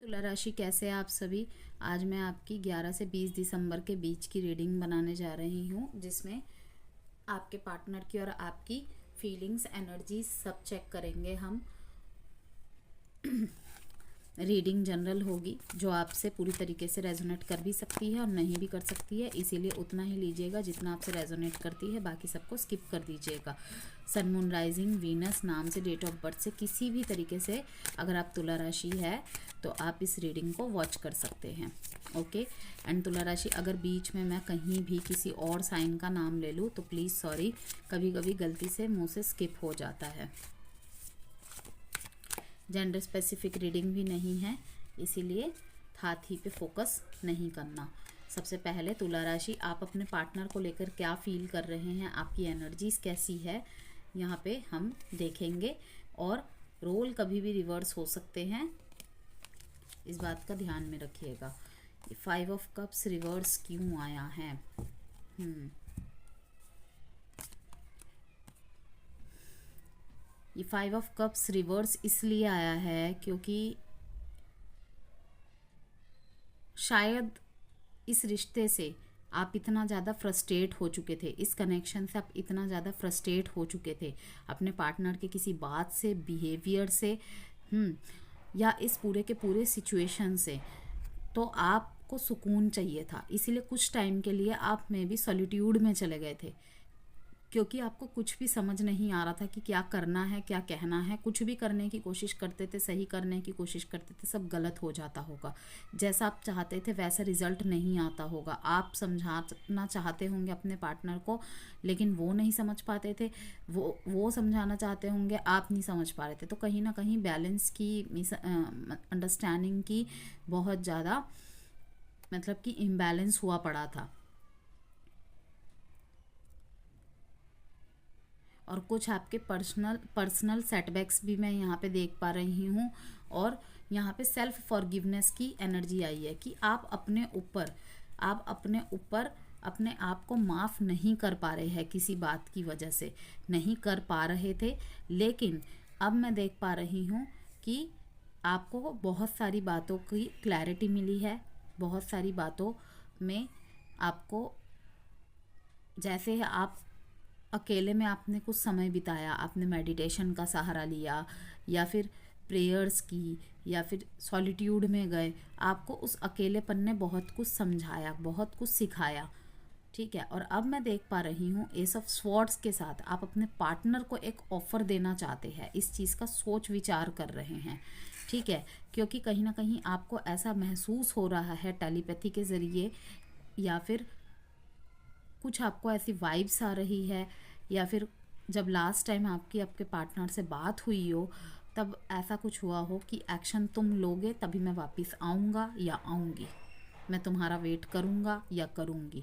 तुला राशि कैसे हैं आप सभी। आज मैं आपकी 11 से 20 दिसंबर के बीच की रीडिंग बनाने जा रही हूँ, जिसमें आपके पार्टनर की और आपकी फीलिंग्स, एनर्जी सब चेक करेंगे हम। रीडिंग जनरल होगी, जो आपसे पूरी तरीके से रेजोनेट कर भी सकती है और नहीं भी कर सकती है, इसीलिए उतना ही लीजिएगा जितना आपसे रेजोनेट करती है, बाकी सबको स्किप कर दीजिएगा। सन, मून, राइजिंग, वीनस नाम से, डेट ऑफ बर्थ से किसी भी तरीके से अगर आप तुला राशि है तो आप इस रीडिंग को वॉच कर सकते हैं। ओके। एंड तुला राशि, अगर बीच में मैं कहीं भी किसी और साइन का नाम ले लूँ तो प्लीज़ सॉरी, कभी कभी गलती से मुंह से स्किप हो जाता है। जेंडर स्पेसिफिक रीडिंग भी नहीं है, इसीलिए हाथी पे फोकस नहीं करना। सबसे पहले तुला राशि, आप अपने पार्टनर को लेकर क्या फील कर रहे हैं, आपकी एनर्जीज कैसी है, यहाँ पे हम देखेंगे। और रोल कभी भी रिवर्स हो सकते हैं, इस बात का ध्यान में रखिएगा। 5 ऑफ कप्स रिवर्स क्यों आया है? ये 5 ऑफ कप्स रिवर्स इसलिए आया है क्योंकि शायद इस रिश्ते से आप इतना ज़्यादा फ्रस्ट्रेट हो चुके थे, इस कनेक्शन से आप इतना ज़्यादा फ्रस्ट्रेट हो चुके थे अपने पार्टनर के किसी बात से, बिहेवियर से, या इस पूरे के पूरे सिचुएशन से। तो आपको सुकून चाहिए था, इसीलिए कुछ टाइम के लिए आप में भी सॉलिट्यूड में चले गए थे, क्योंकि आपको कुछ भी समझ नहीं आ रहा था कि क्या करना है, क्या कहना है। कुछ भी करने की कोशिश करते थे, सही करने की कोशिश करते थे, सब गलत हो जाता होगा। जैसा आप चाहते थे वैसा रिजल्ट नहीं आता होगा। आप समझाना चाहते होंगे अपने पार्टनर को, लेकिन वो नहीं समझ पाते थे। वो समझाना चाहते होंगे, आप नहीं समझ पा रहे थे। तो कहीं ना कहीं बैलेंस की, अंडरस्टैंडिंग की बहुत ज़्यादा, मतलब कि इम्बैलेंस हुआ पड़ा था। और कुछ आपके पर्सनल सेटबैक्स भी मैं यहाँ पे देख पा रही हूँ। और यहाँ पे सेल्फ फॉरगिवनेस की एनर्जी आई है कि आप अपने ऊपर अपने आप को माफ़ नहीं कर पा रहे हैं, किसी बात की वजह से नहीं कर पा रहे थे। लेकिन अब मैं देख पा रही हूँ कि आपको बहुत सारी बातों की क्लैरिटी मिली है। बहुत सारी बातों में आपको, जैसे आप अकेले में आपने कुछ समय बिताया, आपने मेडिटेशन का सहारा लिया, या फिर प्रेयर्स की, या फिर सॉलिट्यूड में गए, आपको उस अकेलेपन ने बहुत कुछ समझाया, बहुत कुछ सिखाया। ठीक है। और अब मैं देख पा रही हूँ एस ऑफ स्वॉर्ड्स के साथ आप अपने पार्टनर को एक ऑफ़र देना चाहते हैं, इस चीज़ का सोच विचार कर रहे हैं। ठीक है। क्योंकि कहीं ना कहीं आपको ऐसा महसूस हो रहा है टेलीपैथी के ज़रिए, या फिर कुछ आपको ऐसी वाइब्स आ रही है, या फिर जब लास्ट टाइम आपकी आपके पार्टनर से बात हुई हो तब ऐसा कुछ हुआ हो कि एक्शन तुम लोगे तभी मैं वापस आऊँगा या आऊँगी, मैं तुम्हारा वेट करूँगा या करूँगी।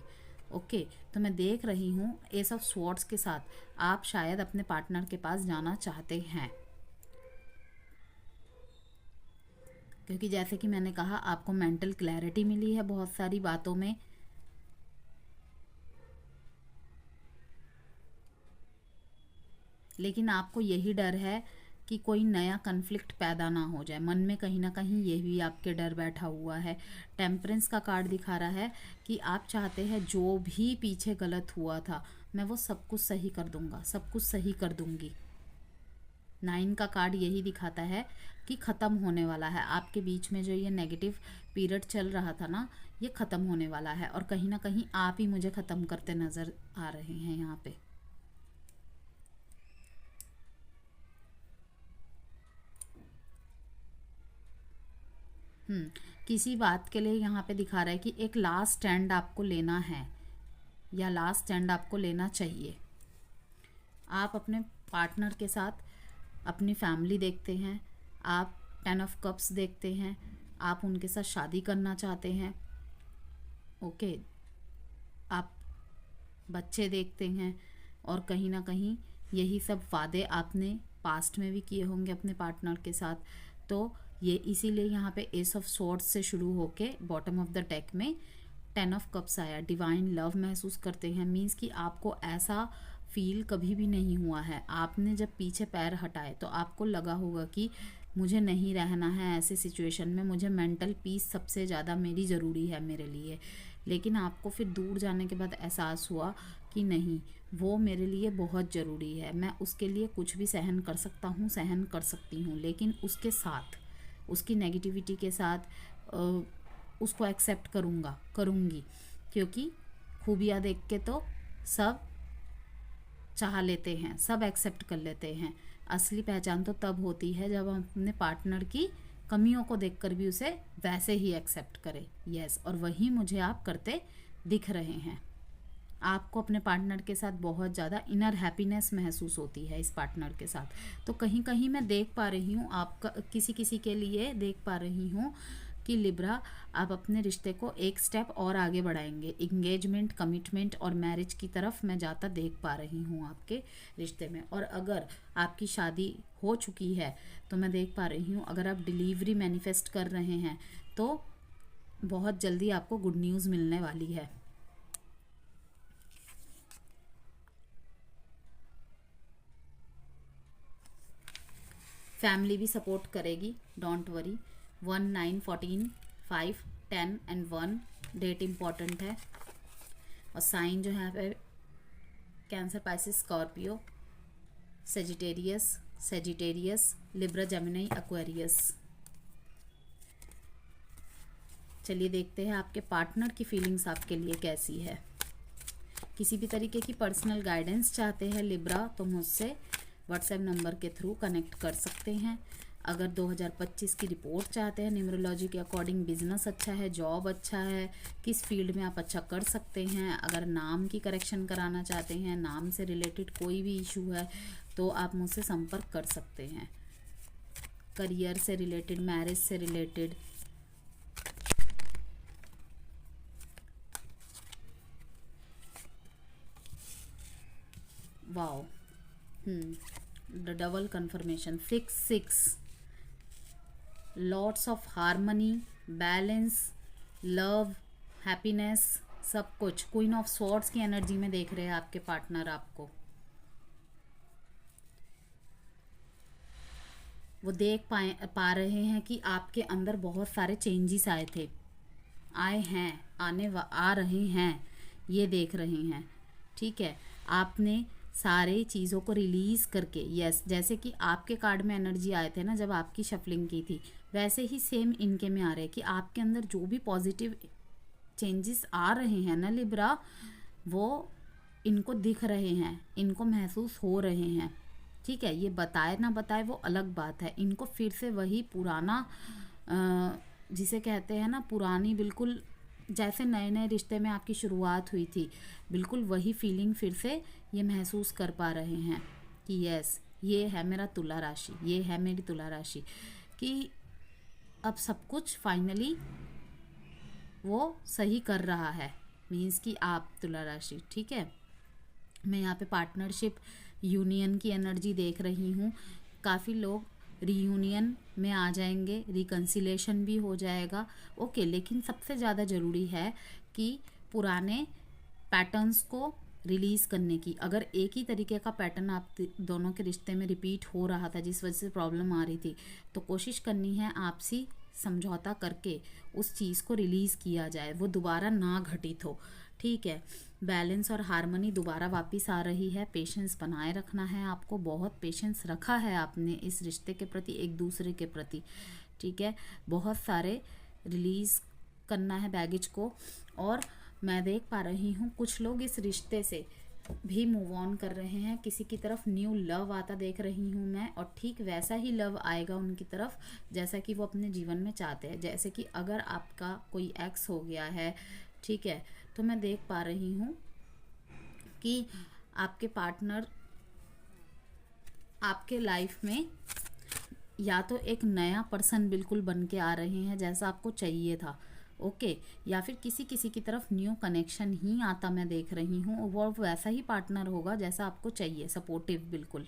ओके। तो मैं देख रही हूँ एस ऑफ स्वॉर्ड्स के साथ आप शायद अपने पार्टनर के पास जाना चाहते हैं, क्योंकि जैसे कि मैंने कहा आपको मेंटल क्लैरिटी मिली है बहुत सारी बातों में। लेकिन आपको यही डर है कि कोई नया कन्फ्लिक्ट पैदा ना हो जाए, मन में कहीं ना कहीं ये भी आपके डर बैठा हुआ है। टेम्परेंस का कार्ड दिखा रहा है कि आप चाहते हैं जो भी पीछे गलत हुआ था मैं वो सब कुछ सही कर दूंगा, सब कुछ सही कर दूंगी। 9 का कार्ड यही दिखाता है कि ख़त्म होने वाला है आपके बीच में जो ये नेगेटिव पीरियड चल रहा था ना, ये ख़त्म होने वाला है। और कहीं ना कहीं आप ही मुझे ख़त्म करते नज़र आ रहे हैं यहाँ पे। किसी बात के लिए यहाँ पे दिखा रहा है कि एक लास्ट स्टैंड आपको लेना है, या लास्ट स्टैंड आपको लेना चाहिए। आप अपने पार्टनर के साथ अपनी फैमिली देखते हैं, आप 10 ऑफ कप्स देखते हैं, आप उनके साथ शादी करना चाहते हैं। ओके। आप बच्चे देखते हैं, और कहीं ना कहीं यही सब वादे आपने पास्ट में भी किए होंगे अपने पार्टनर के साथ। तो ये इसीलिए यहाँ पे एस ऑफ स्वॉर्ड्स से शुरू होके बॉटम ऑफ द डेक में 10 ऑफ कप्स आया। डिवाइन लव महसूस करते हैं, मीन्स कि आपको ऐसा फील कभी भी नहीं हुआ है। आपने जब पीछे पैर हटाए तो आपको लगा होगा कि मुझे नहीं रहना है ऐसे सिचुएशन में, मुझे मेंटल पीस सबसे ज़्यादा मेरी ज़रूरी है मेरे लिए। लेकिन आपको फिर दूर जाने के बाद एहसास हुआ कि नहीं, वो मेरे लिए बहुत ज़रूरी है, मैं उसके लिए कुछ भी सहन कर सकता हूँ, सहन कर सकती हूँ, लेकिन उसके साथ, उसकी नेगेटिविटी के साथ उसको एक्सेप्ट करूँगी, क्योंकि खूबियाँ देख के तो सब चाह लेते हैं, सब एक्सेप्ट कर लेते हैं। असली पहचान तो तब होती है जब हम अपने पार्टनर की कमियों को देखकर भी उसे वैसे ही एक्सेप्ट करें। यस, और वही मुझे आप करते दिख रहे हैं। आपको अपने पार्टनर के साथ बहुत ज़्यादा इनर हैप्पीनेस महसूस होती है इस पार्टनर के साथ। तो कहीं कहीं मैं देख पा रही हूँ, आपका किसी किसी के लिए देख पा रही हूँ कि लिब्रा, आप अपने रिश्ते को एक स्टेप और आगे बढ़ाएंगे। इंगेजमेंट, कमिटमेंट और मैरिज की तरफ मैं जाता देख पा रही हूँ आपके रिश्ते में। और अगर आपकी शादी हो चुकी है तो मैं देख पा रही हूँ, अगर आप डिलीवरी मैनिफेस्ट कर रहे हैं तो बहुत जल्दी आपको गुड न्यूज़ मिलने वाली है। फैमिली भी सपोर्ट करेगी, don't worry. 1, 9, 14, 5, 10 and 1 date important है। और साइन जो है यहाँ पे cancer, Pisces, Scorpio, Sagittarius, Libra, Gemini, Aquarius. चलिए देखते हैं आपके पार्टनर की फीलिंग्स आपके लिए कैसी है। किसी भी तरीके की पर्सनल गाइडेंस चाहते हैं लिब्रा तो मुझसे व्हाट्सएप नंबर के थ्रू कनेक्ट कर सकते हैं। अगर 2025 की रिपोर्ट चाहते हैं न्यूमरोलॉजी के अकॉर्डिंग, बिजनेस अच्छा है, जॉब अच्छा है, किस फील्ड में आप अच्छा कर सकते हैं, अगर नाम की करेक्शन कराना चाहते हैं, नाम से रिलेटेड कोई भी इशू है तो आप मुझसे संपर्क कर सकते हैं। करियर से रिलेटेड, मैरिज से related, wow, double confirmation, 6, lots of harmony, balance, love, happiness, सब कुछ। क्वीन ऑफ स्वॉर्ड्स की एनर्जी में देख रहे हैं आपके पार्टनर आपको। वो देख पा रहे हैं कि आपके अंदर बहुत सारे चेंजेस आए थे, आए हैं, आ रहे हैं, ये देख रहे हैं। ठीक है, आपने सारे चीज़ों को रिलीज़ करके, यस, जैसे कि आपके कार्ड में एनर्जी आए थे ना जब आपकी शफलिंग की थी, वैसे ही सेम इनके में आ रहे हैं कि आपके अंदर जो भी पॉजिटिव चेंजेस आ रहे हैं ना लिब्रा, वो इनको दिख रहे हैं, इनको महसूस हो रहे हैं। ठीक है, ये बताए ना बताए वो अलग बात है, इनको फिर से वही पुराना जिसे कहते हैं ना, पुरानी, बिल्कुल जैसे नए नए रिश्ते में आपकी शुरुआत हुई थी, बिल्कुल वही फीलिंग फिर से ये महसूस कर पा रहे हैं कि यस, ये है मेरा तुला राशि, ये है मेरी तुला राशि, कि अब सब कुछ फाइनली वो सही कर रहा है। मीन्स कि आप तुला राशि, ठीक है। मैं यहाँ पे पार्टनरशिप, यूनियन की एनर्जी देख रही हूँ। काफ़ी लोग रीयूनियन में आ जाएंगे, रिकन्सिलेशन भी हो जाएगा, ओके। लेकिन सबसे ज़्यादा ज़रूरी है कि पुराने पैटर्न्स को रिलीज़ करने की। अगर एक ही तरीके का पैटर्न आप दोनों के रिश्ते में रिपीट हो रहा था जिस वजह से प्रॉब्लम आ रही थी, तो कोशिश करनी है आपसी समझौता करके उस चीज़ को रिलीज़ किया जाए, वो दोबारा ना घटित हो। ठीक है, बैलेंस और हार्मनी दोबारा वापस आ रही है। पेशेंस बनाए रखना है आपको, बहुत पेशेंस रखा है आपने इस रिश्ते के प्रति, एक दूसरे के प्रति। ठीक है, बहुत सारे रिलीज़ करना है बैगेज को। और मैं देख पा रही हूँ कुछ लोग इस रिश्ते से भी मूव ऑन कर रहे हैं, किसी की तरफ न्यू लव आता देख रही हूँ मैं, और ठीक वैसा ही लव आएगा उनकी तरफ जैसा कि वो अपने जीवन में चाहते हैं। जैसे कि अगर आपका कोई एक्स हो गया है, ठीक है, तो मैं देख पा रही हूँ कि आपके पार्टनर आपके लाइफ में या तो एक नया पर्सन बिल्कुल बन के आ रहे हैं जैसा आपको चाहिए था, ओके, या फिर किसी किसी की तरफ न्यू कनेक्शन ही आता मैं देख रही हूँ, वो वैसा ही पार्टनर होगा जैसा आपको चाहिए, सपोर्टिव बिल्कुल,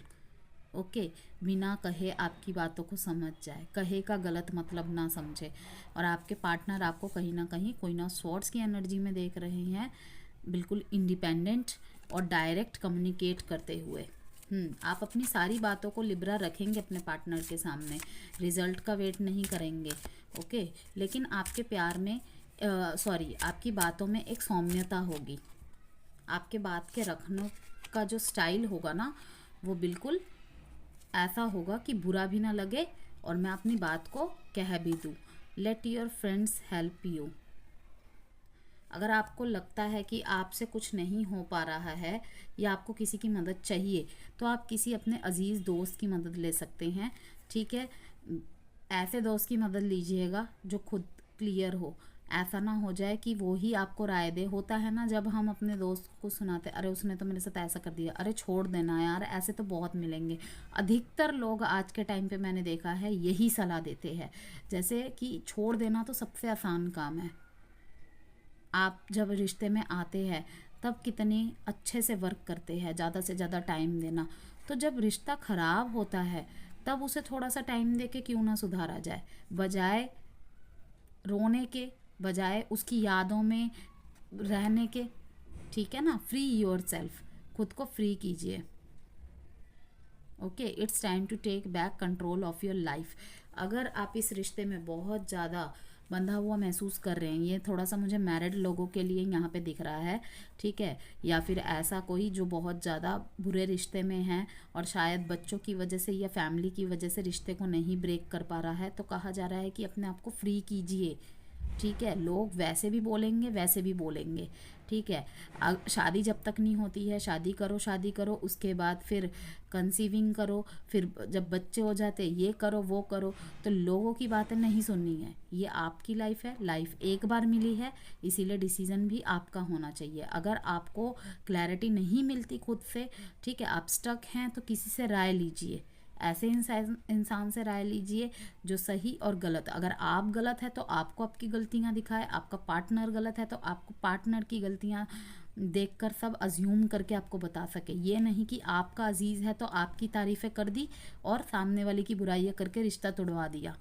ओके, बिना कहे आपकी बातों को समझ जाए, कहे का गलत मतलब ना समझे। और आपके पार्टनर आपको कहीं ना कहीं क्वीन ऑफ स्वॉर्ड्स की एनर्जी में देख रहे हैं, बिल्कुल इंडिपेंडेंट और डायरेक्ट कम्युनिकेट करते हुए। आप अपनी सारी बातों को लिब्रा रखेंगे अपने पार्टनर के सामने, रिजल्ट का वेट नहीं करेंगे, ओके। लेकिन आपके प्यार में आपकी बातों में एक सौम्यता होगी। आपके बात के रखने का जो स्टाइल होगा ना, वो बिल्कुल ऐसा होगा कि बुरा भी ना लगे और मैं अपनी बात को कह भी दूँ। Let your friends help you. अगर आपको लगता है कि आपसे कुछ नहीं हो पा रहा है या आपको किसी की मदद चाहिए, तो आप किसी अपने अजीज़ दोस्त की मदद ले सकते हैं, ठीक है। ऐसे दोस्त की मदद लीजिएगा जो खुद क्लियर हो। ऐसा ना हो जाए कि वो ही आपको राय दे। होता है ना, जब हम अपने दोस्त को सुनाते, अरे उसने तो मेरे साथ ऐसा कर दिया, अरे छोड़ देना यार, ऐसे तो बहुत मिलेंगे। अधिकतर लोग आज के टाइम पे मैंने देखा है यही सलाह देते हैं, जैसे कि छोड़ देना तो सबसे आसान काम है। आप जब रिश्ते में आते हैं तब कितने अच्छे से वर्क करते हैं, ज़्यादा से ज़्यादा टाइम देना। तो जब रिश्ता ख़राब होता है तब उसे थोड़ा सा टाइम दे के क्यों ना सुधारा जाए, बजाय रोने के, बजाय उसकी यादों में रहने के, ठीक है ना। फ्री योर सेल्फ, खुद को फ्री कीजिए, okay. It's time to take back control of your life. अगर आप इस रिश्ते में बहुत ज़्यादा बंधा हुआ महसूस कर रहे हैं, ये थोड़ा सा मुझे मैरिड लोगों के लिए यहाँ पे दिख रहा है, ठीक है, या फिर ऐसा कोई जो बहुत ज़्यादा बुरे रिश्ते में है और शायद बच्चों की वजह से या फैमिली की वजह से रिश्ते को नहीं ब्रेक कर पा रहा है, तो कहा जा रहा है कि अपने आप को फ्री कीजिए, ठीक है। लोग वैसे भी बोलेंगे, वैसे भी बोलेंगे, ठीक है। शादी जब तक नहीं होती है, शादी करो, उसके बाद फिर कंसीविंग करो, फिर जब बच्चे हो जाते ये करो वो करो। तो लोगों की बातें नहीं सुननी है, ये आपकी लाइफ है, लाइफ एक बार मिली है, इसीलिए डिसीजन भी आपका होना चाहिए। अगर आपको क्लैरिटी नहीं मिलती खुद से, ठीक है, आप स्टक हैं, तो किसी से राय लीजिए। ऐसे इंसान से राय लीजिए जो सही और गलत, अगर आप गलत है तो आपको आपकी गलतियां दिखाए, आपका पार्टनर गलत है तो आपको पार्टनर की गलतियां देखकर सब अज्यूम करके आपको बता सके। ये नहीं कि आपका अजीज़ है तो आपकी तारीफ़ें कर दी और सामने वाले की बुराइयां करके रिश्ता तोड़वा दिया,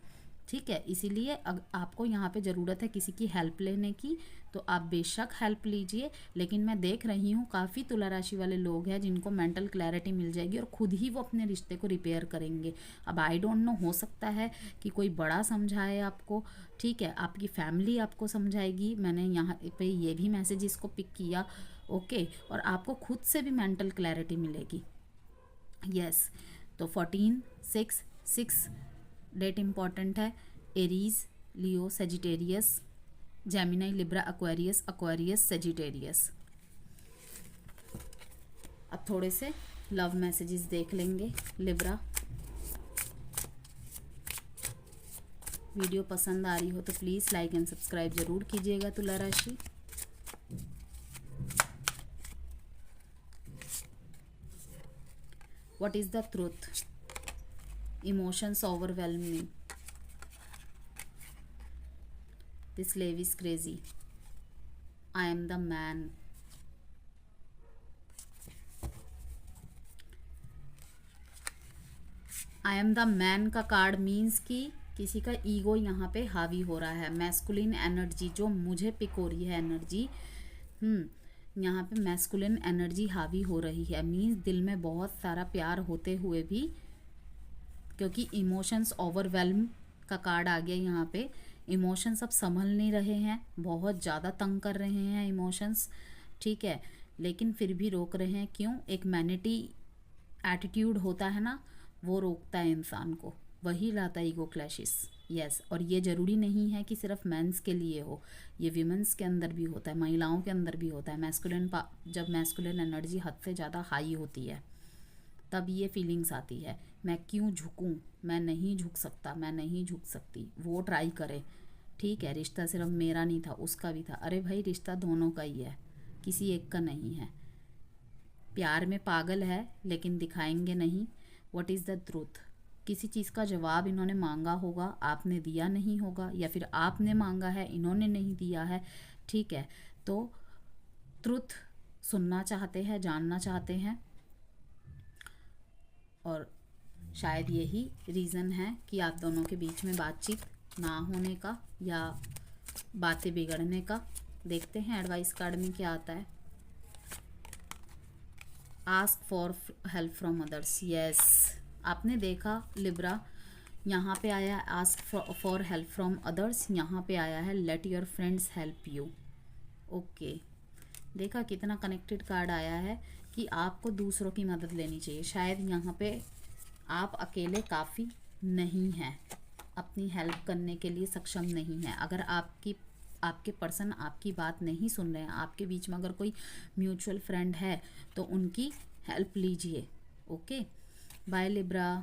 ठीक है। इसीलिए आपको यहाँ पे ज़रूरत है किसी की हेल्प लेने की, तो आप बेशक हेल्प लीजिए। लेकिन मैं देख रही हूँ काफ़ी तुला राशि वाले लोग हैं जिनको मेंटल क्लैरिटी मिल जाएगी और खुद ही वो अपने रिश्ते को रिपेयर करेंगे। अब आई डोंट नो, हो सकता है कि कोई बड़ा समझाए आपको, ठीक है, आपकी फैमिली आपको समझाएगी। मैंने यहाँ पे ये भी मैसेजेस को पिक किया, ओके। और आपको खुद से भी मेंटल क्लैरिटी मिलेगी, यस। तो 14/6 डेट इम्पॉर्टेंट है। Aries, Leo, Sagittarius, Gemini, Libra, Aquarius, Sagittarius. अब थोड़े से लव मैसेजेस देख लेंगे लिब्रा। वीडियो पसंद आ रही हो तो प्लीज़ लाइक एंड सब्सक्राइब ज़रूर कीजिएगा तुला राशि। What is the truth? Emotions overwhelm me. This slave is crazy. I am the man. I am the man का कार्ड मीन्स कि किसी का ईगो यहाँ पे हावी हो रहा है। मैस्कुलिन एनर्जी जो मुझे पिक हो रही है एनर्जी, यहाँ पे मैस्कुलिन एनर्जी हावी हो रही है। मीन्स दिल में बहुत सारा प्यार होते हुए भी, क्योंकि इमोशंस ओवरवेल्म का कार्ड आ गया यहाँ पे, इमोशंस अब संभल नहीं रहे हैं, बहुत ज़्यादा तंग कर रहे हैं इमोशंस, ठीक है। लेकिन फिर भी रोक रहे हैं, क्यों? एक मैनिटी एटीट्यूड होता है ना, वो रोकता है इंसान को, वही लाता है ईगो क्लैशेस, यस। और ये ज़रूरी नहीं है कि सिर्फ मेंस के लिए हो, ये विमेंस के अंदर भी होता है, महिलाओं के अंदर भी होता है। जब मैस्कुलिन एनर्जी हद से ज़्यादा हाई होती है तब ये फीलिंग्स आती है, मैं क्यों झुकूं, मैं नहीं झुक सकता, मैं नहीं झुक सकती। वो ट्राई करे, ठीक है, रिश्ता सिर्फ मेरा नहीं था, उसका भी था। अरे भाई, रिश्ता दोनों का ही है, किसी एक का नहीं है। प्यार में पागल है लेकिन दिखाएंगे नहीं। What is the truth? किसी चीज़ का जवाब इन्होंने मांगा होगा, आपने दिया नहीं होगा, या फिर आपने मांगा है, इन्होंने नहीं दिया है, ठीक है। तो ट्रूथ सुनना चाहते हैं, जानना चाहते हैं, और शायद यही रीज़न है कि आप दोनों के बीच में बातचीत ना होने का या बातें बिगड़ने का। देखते हैं एडवाइस कार्ड में क्या आता है। Ask for help from others. Yes, आपने देखा लिब्रा, यहाँ पे आया ask for help from others, यहाँ पे आया है let your friends help you. Okay, देखा कितना कनेक्टेड कार्ड आया है कि आपको दूसरों की मदद लेनी चाहिए। शायद यहाँ पे आप अकेले काफ़ी नहीं हैं, अपनी हेल्प करने के लिए सक्षम नहीं हैं। अगर आपके पर्सन आपकी बात नहीं सुन रहे हैं, आपके बीच में अगर कोई म्यूचुअल फ्रेंड है तो उनकी हेल्प लीजिए। Okay, bye Libra.